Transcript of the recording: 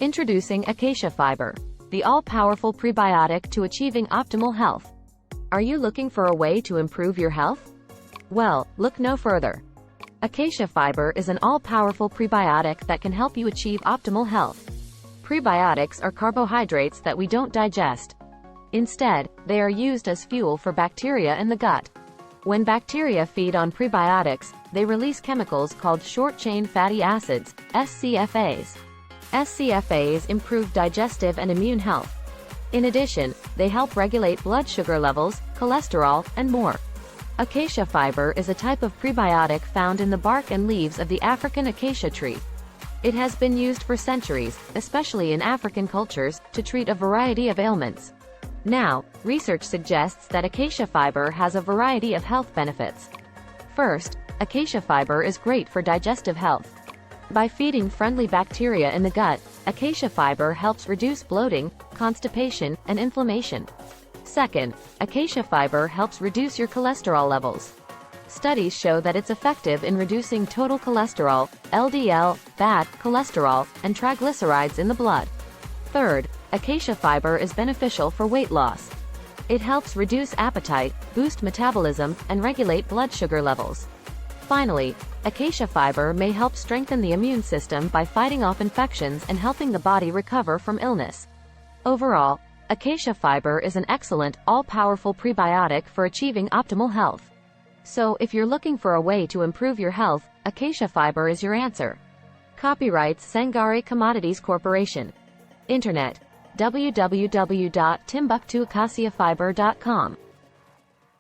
Introducing acacia fiber, the all-powerful prebiotic to achieving optimal health. Are you looking for a way to improve your health? Well, look no further. Acacia fiber is an all-powerful prebiotic that can help you achieve optimal health. Prebiotics are carbohydrates that we don't digest. Instead, they are used as fuel for bacteria in the gut. When bacteria feed on prebiotics, they release chemicals called short-chain fatty acids, SCFAs. SCFAs improve digestive and immune health. In addition, they help regulate blood sugar levels, cholesterol, and more. Acacia fiber is a type of prebiotic found in the bark and leaves of the African acacia tree. It has been used for centuries, especially in African cultures, to treat a variety of ailments. Now, research suggests that acacia fiber has a variety of health benefits. First, acacia fiber is great for digestive health. By feeding friendly bacteria in the gut, acacia fiber helps reduce bloating, constipation, and inflammation. Second, acacia fiber helps reduce your cholesterol levels. Studies show that it's effective in reducing total cholesterol, LDL, bad cholesterol, and triglycerides in the blood. Third, acacia fiber is beneficial for weight loss. It helps reduce appetite, boost metabolism, and regulate blood sugar levels. Finally, acacia fiber may help strengthen the immune system by fighting off infections and helping the body recover from illness. Overall, acacia fiber is an excellent, all-powerful prebiotic for achieving optimal health. So, if you're looking for a way to improve your health, acacia fiber is your answer. Copyright Sangare Commodities Corporation. Internet: www.timbuktuacaciafiber.com